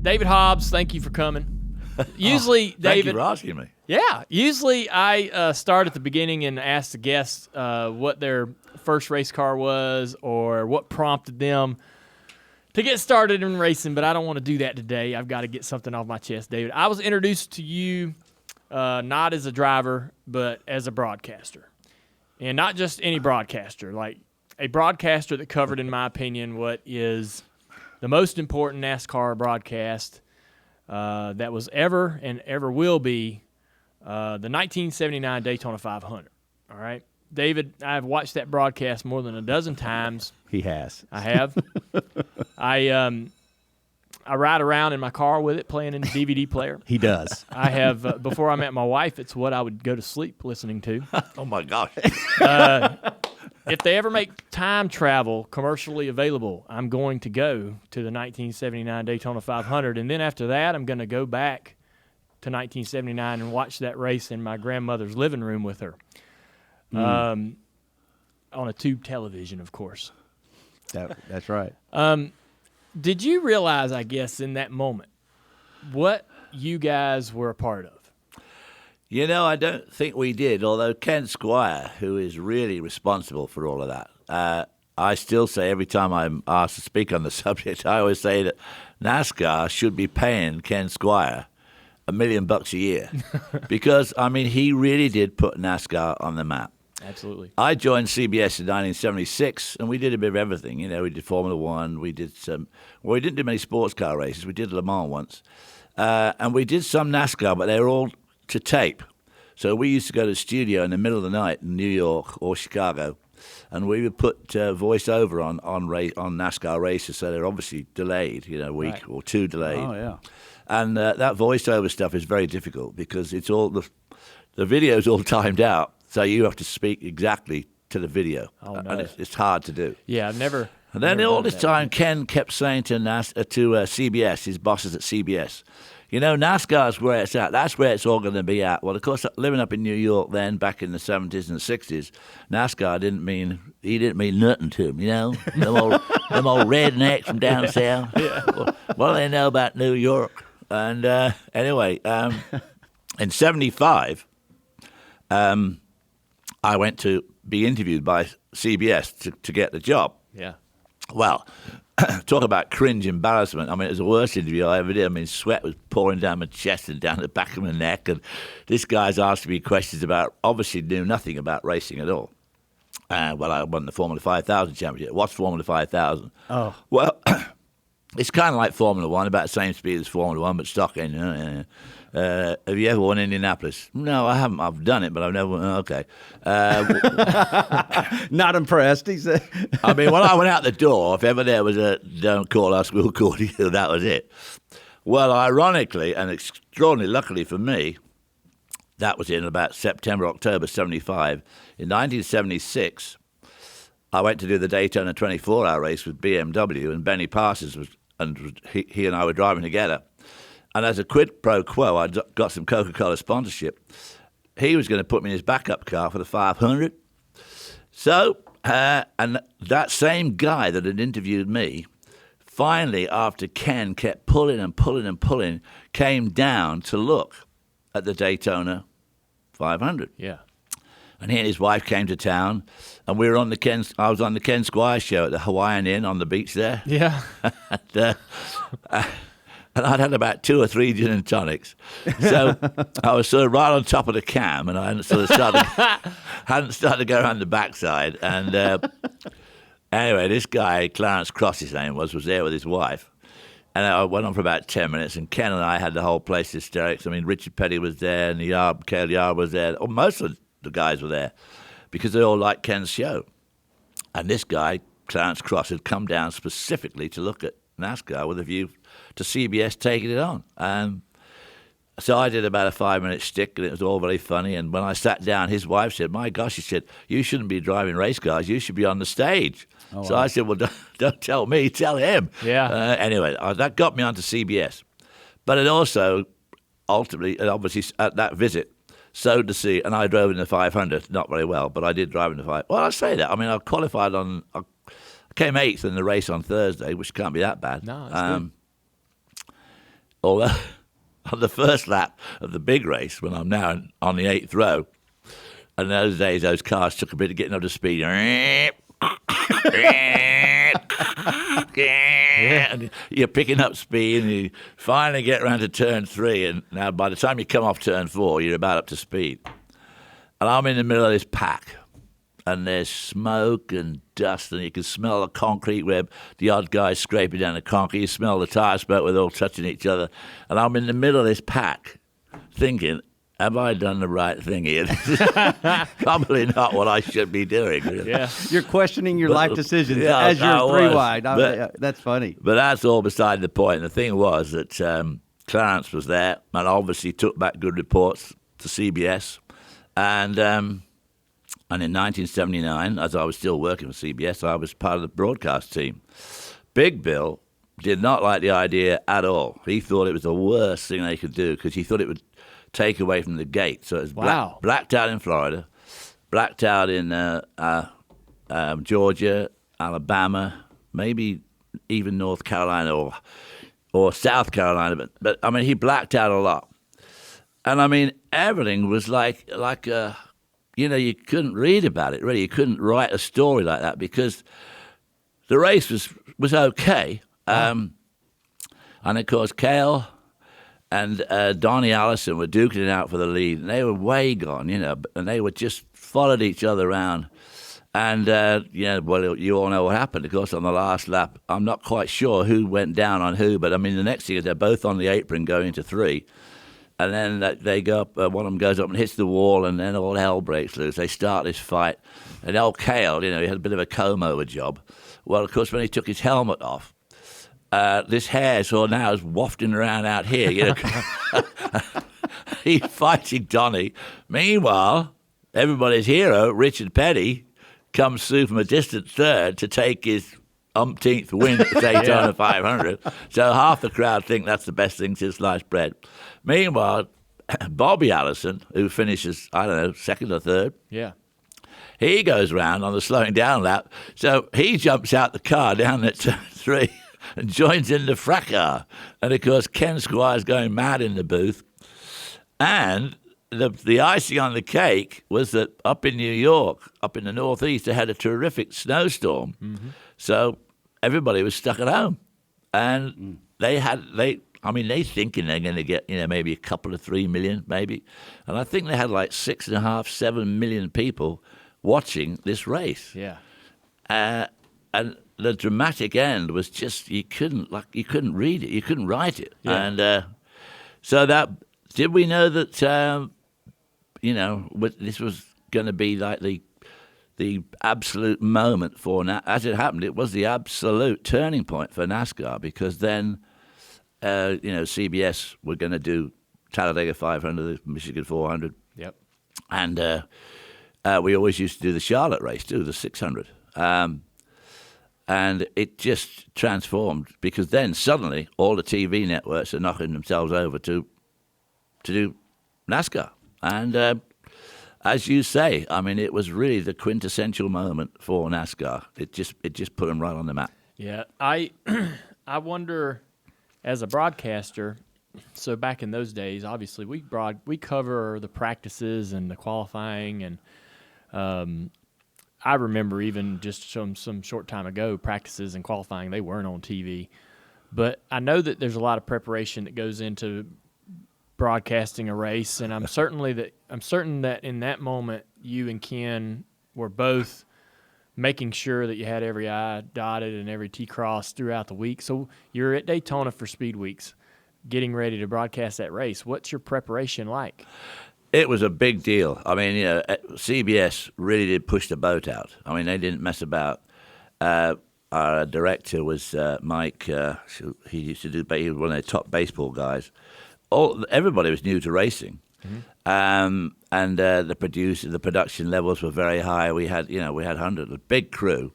David Hobbs, thank you for coming. Usually, Thank David. you for asking me. Yeah, usually I start at the beginning and ask the guests what their first race car was or what prompted them to get started in racing, but I don't want to do that today. I've got to get something off my chest, David. I was introduced to you not as a driver, but as a broadcaster. And not just any broadcaster, like a broadcaster that covered, in my opinion, what is the most important NASCAR broadcast that was ever and ever will be the 1979 Daytona 500. All right, David, I've watched that broadcast more than a dozen times. He has. I have. I ride around in my car with it, playing in the DVD player. He does. I have before I met my wife. It's what I would go to sleep listening to. Oh, my gosh. If they ever make time travel commercially available, I'm going to go to the 1979 Daytona 500, and then after that, I'm going to go back to 1979 and watch that race in my grandmother's living room with her, on a tube television, of course. That's right. Did you realize, I guess, in that moment, what you guys were a part of? You know, I don't think we did, although Ken Squire, who is really responsible for all of that, I still say every time I'm asked to speak on the subject, I always say that NASCAR should be paying Ken Squire $1 million a year because, I mean, he really did put NASCAR on the map. Absolutely. I joined CBS in 1976, and we did a bit of everything. You know, we did Formula One. We did we didn't do many sports car races. We did Le Mans once. And we did some NASCAR, but they were all to tape. So we used to go to the studio in the middle of the night in New York or Chicago, and we would put voiceover on NASCAR races, so they're obviously delayed, you know, a week or two delayed. Oh, yeah. And that voiceover stuff is very difficult because it's all the video's all timed out. So you have to speak exactly to the video, and it's hard to do. Yeah, I've never. And then never all done this that. time, Ken kept saying to CBS, his bosses at CBS, you know, NASCAR's where it's at. That's where it's all going to be at. Well, of course, living up in New York then, back in the 70s and 60s, NASCAR didn't mean nothing to him, you know? them old rednecks from down south. Yeah. What do they know about New York? And anyway, in 75, I went to be interviewed by CBS to get the job. Yeah. Well, talk about cringe embarrassment. I mean, it was the worst interview I ever did. I mean, sweat was pouring down my chest and down the back of my neck. And this guy's asking me questions about, obviously knew nothing about racing at all. Well, I won the Formula 5000 championship. What's Formula 5000? Oh. Well, it's kind of like Formula One, about the same speed as Formula One, but stock engine. Have you ever won Indianapolis? No, I haven't. I've done it, but I've never won. Okay. Not impressed, he said. I mean, when I went out the door, if ever there was a don't call us, we'll call you, that was it. Well, ironically and extraordinarily luckily for me, that was in about September, October 75. In 1976, I went to do the Daytona 24-hour race with BMW, and Benny Parsons he and I were driving together. And as a quid pro quo, I got some Coca-Cola sponsorship. He was going to put me in his backup car for the 500. So, and that same guy that had interviewed me, finally, after Ken kept pulling and pulling and pulling, came down to look at the Daytona 500. Yeah. And he and his wife came to town, and we were on I was on the Ken Squire show at the Hawaiian Inn on the beach there. Yeah. And I'd had about 2 or 3 gin and tonics. So I was sort of right on top of the cam, and I hadn't started to go around the backside. And anyway, this guy, Clarence Cross, his name was there with his wife. And I went on for about 10 minutes, and Ken and I had the whole place hysterics. I mean, Richard Petty was there, and Cale Yarborough was there. Or most of the guys were there because they all liked Ken's show. And this guy, Clarence Cross, had come down specifically to look at NASCAR with a view to CBS taking it on. So I did about a 5-minute shtick, and it was all very funny. And when I sat down, his wife said, my gosh, she said, you shouldn't be driving race cars. You should be on the stage. Oh, so wow. I said, well, don't tell me, tell him. Yeah. Anyway, that got me onto CBS. But it also, ultimately, and obviously at that visit, sowed the seed. And I drove in the 500, not very well, but I did drive in the 500. Well, I say that. I mean, I qualified I came 8th in the race on Thursday, which can't be that bad. No, that's good. although on the first lap of the big race, when I'm now on the 8th row, and those days those cars took a bit of getting up to speed. And you're picking up speed, and you finally get around to turn 3, and now by the time you come off turn 4, you're about up to speed. And I'm in the middle of this pack, and there's smoke and dust, and you can smell the concrete where the odd guy scraping down the concrete. You smell the tire smoke where they're all touching each other. And I'm in the middle of this pack thinking, have I done the right thing here? This is probably not what I should be doing. Yeah. You're questioning your life decisions Yeah, as you're I three was. wide. But- That's funny. But that's all beside the point. The thing was that Clarence was there and obviously took back good reports to CBS. And in 1979, as I was still working for CBS, I was part of the broadcast team. Big Bill did not like the idea at all. He thought it was the worst thing they could do because he thought it would take away from the gate. So it was Wow. blacked out in Florida, blacked out in Georgia, Alabama, maybe even North Carolina or South Carolina. But I mean, he blacked out a lot. And I mean, everything was like you couldn't read about it, really. You couldn't write a story like that because the race was okay. And, of course, Cale and Donnie Allison were duking it out for the lead, and they were way gone, and they were just followed each other around. And, well, you all know what happened. Of course, on the last lap, I'm not quite sure who went down on who, but, I mean, the next thing is they're both on the apron going into 3. And then they go up, one of them goes up and hits the wall, and then all hell breaks loose. They start this fight. And old Cale, he had a bit of a comb-over job. Well, of course, when he took his helmet off, this hair now is wafting around out here. He's fighting Donnie. Meanwhile, everybody's hero, Richard Petty, comes through from a distant third to take his umpteenth win at the Daytona 500. So half the crowd think that's the best thing since sliced bread. Meanwhile, Bobby Allison, who finishes, I don't know, second or third, Yeah. he goes round on the slowing down lap. So he jumps out the car down at turn 3 and joins in the fracas. And, of course, Ken Squire's going mad in the booth. And the icing on the cake was that up in New York, up in the Northeast, they had a terrific snowstorm. Mm-hmm. So everybody was stuck at home. And they thinking they're going to get, maybe a couple of 3 million, maybe. And I think they had like 6.5, 7 million people watching this race. Yeah. And the dramatic end was just, you couldn't read it, you couldn't write it. Yeah. And so did we know that, this was going to be like the absolute moment for, as it happened, it was the absolute turning point for NASCAR because then, CBS were going to do Talladega 500, the Michigan 400. Yep. And we always used to do the Charlotte race too, the 600. And it just transformed because then suddenly all the TV networks are knocking themselves over to do NASCAR. And as you say, I mean, it was really the quintessential moment for NASCAR. It just put them right on the map. Yeah. I wonder, as a broadcaster, so back in those days, obviously we cover the practices and the qualifying, and I remember even just some short time ago, practices and qualifying, they weren't on TV. But I know that there's a lot of preparation that goes into broadcasting a race, and I'm certain that in that moment you and Ken were both making sure that you had every I dotted and every T crossed throughout the week. So you're at Daytona for Speed Weeks, getting ready to broadcast that race. What's your preparation like? It was a big deal. I mean, CBS really did push the boat out. I mean, they didn't mess about. Our director was Mike. He used to do. He was one of the top baseball guys. Everybody was new to racing, and the production levels were very high. We had hundreds, a big crew,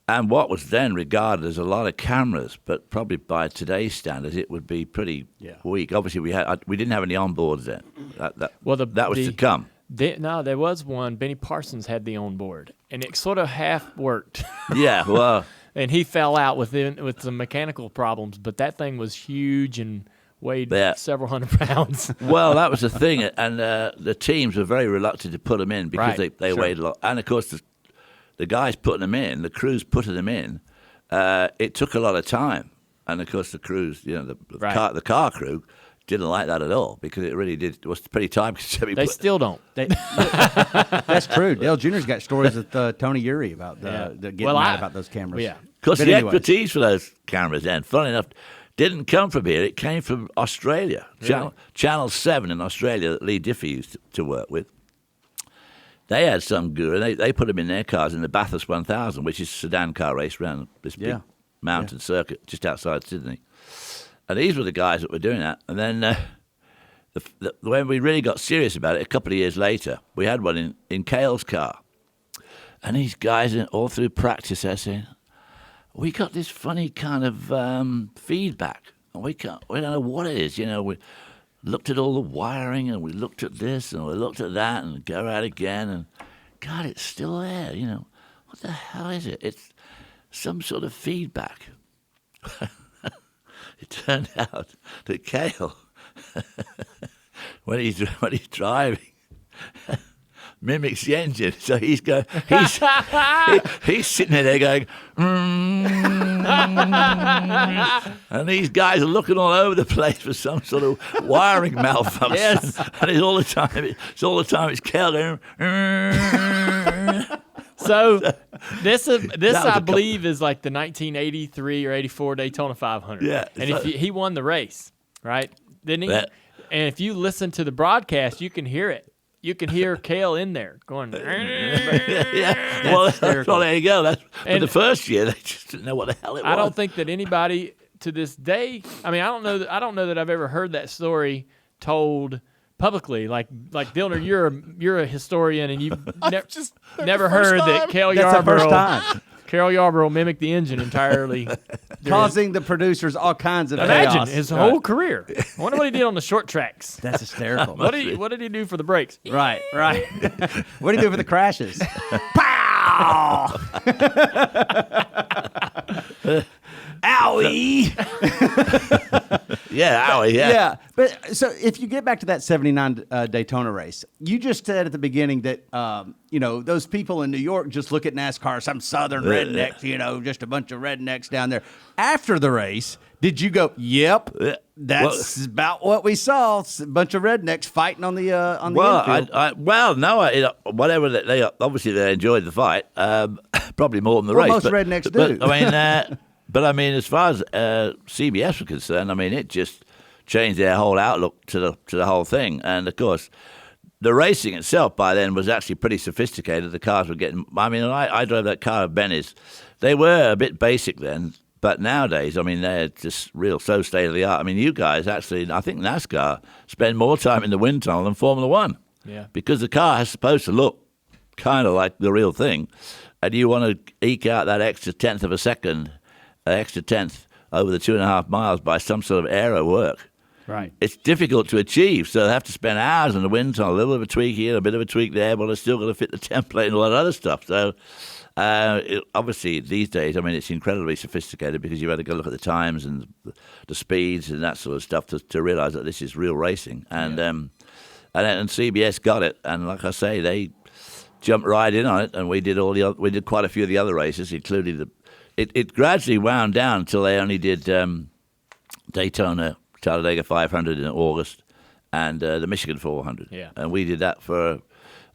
and what was then regarded as a lot of cameras, but probably by today's standards, it would be pretty weak. Obviously, we didn't have any onboards then. That was to come. There was one. Benny Parsons had the onboard, and it sort of half worked. Yeah, well, and he fell out with some mechanical problems, but that thing was huge and weighed Yeah. several hundred pounds. Well, that was the thing, and the teams were very reluctant to put them in because Right, they sure. weighed a lot. And of course, the guys putting them in, the crews putting them in, it took a lot of time. And of course, the crews, the Right. car crew didn't like that at all because it really did. It was pretty time consuming. They still don't. That's true. Dale Jr.'s got stories with Tony Uri about the getting mad about those cameras. Yeah. Of course, But the anyways. expertise for those cameras then, funny enough, didn't come from here. It came from Australia. Really? Channel 7 in Australia that Lee Diffie used to work with. They had some guru, and they put them in their cars in the Bathurst 1000, which is a sedan car race around this big mountain circuit just outside Sydney. And these were the guys that were doing that. And then when we really got serious about it, a couple of years later, we had one in Cale's car. And these guys, all through practice, they're saying, we got this funny kind of feedback. And we don't know what it is. We looked at all the wiring, and we looked at this, and we looked at that, and go out again. And, God, it's still there. What the hell is it? It's some sort of feedback. It turned out that Cale, when he's driving, mimics the engine. So he's sitting there going, and these guys are looking all over the place for some sort of wiring malfunction. Yes. And it's all the time it's Cale going. So this was I a believe is like the 1983 or 84 Daytona 500. Yeah, and he won the race, right? Didn't he? Yeah. And if you listen to the broadcast, you can hear it. You can hear Cale in there going. Yeah. Well, there you go. But the first year they just didn't know what the hell it was. I don't think that anybody to this day. I mean, I don't know that I've ever heard that story told publicly. Like Dillner, you're a historian, and you've never heard that Cale That's the first time. Yarborough mimicked the engine entirely, Causing the producers all kinds of imagine chaos. his whole career. I wonder what he did on the short tracks. That's hysterical. What did he do for the brakes? Right. What do you do for the crashes? Pow! Owie! Yeah, owie, yeah. Yeah, but so if you get back to that '79 Daytona race, you just said at the beginning that those people in New York just look at NASCAR, some southern rednecks, just a bunch of rednecks down there. After the race, did you go, "Yep, that's about what we saw"? It's a bunch of rednecks fighting on the infield. Whatever they obviously they enjoyed the fight, probably more than the race. Most rednecks do. But I mean, as far as CBS were concerned, I mean, it just changed their whole outlook to the whole thing. And of course, the racing itself by then was actually pretty sophisticated. The cars were getting. I mean, I drove that car of Benny's. They were a bit basic then, but nowadays, I mean, they're just so state of the art. I mean, you guys actually, I think NASCAR spend more time in the wind tunnel than Formula One. Yeah. Because the car is supposed to look kind of like the real thing, and you want to eke out that extra tenth of a second. Extra tenth over the 2.5 miles by some sort of aero work. Right. It's difficult to achieve, so they have to spend hours in the wind tunnel, a little bit of a tweak here, a bit of a tweak there, but they're still going to fit the template and all that other stuff. So, obviously, these days, I mean, it's incredibly sophisticated because you've had to go look at the times and the speeds and that sort of stuff to realize that this is real racing. And and CBS got it, and like I say, they jumped right in on it, and we did quite a few of the other races, including It gradually wound down until they only did Daytona, Talladega 500 in August, and the Michigan 400. Yeah. And we did that and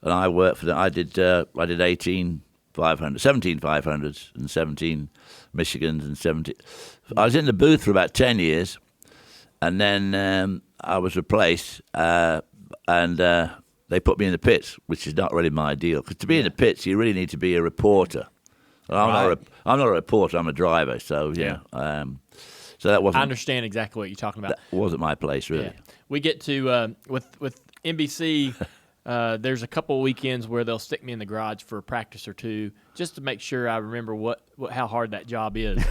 I worked for them. I did 17 500s and 17 Michigans and 17. I was in the booth for about 10 years, and then I was replaced, and they put me in the pits, which is not really my deal. Because to be in the pits, you really need to be a reporter. I'm not a reporter. I'm a driver. So so that wasn't. I understand exactly what you're talking about. That wasn't my place, really. Yeah. We get to with NBC. There's a couple of weekends where they'll stick me in the garage for a practice or two, just to make sure I remember how hard that job is.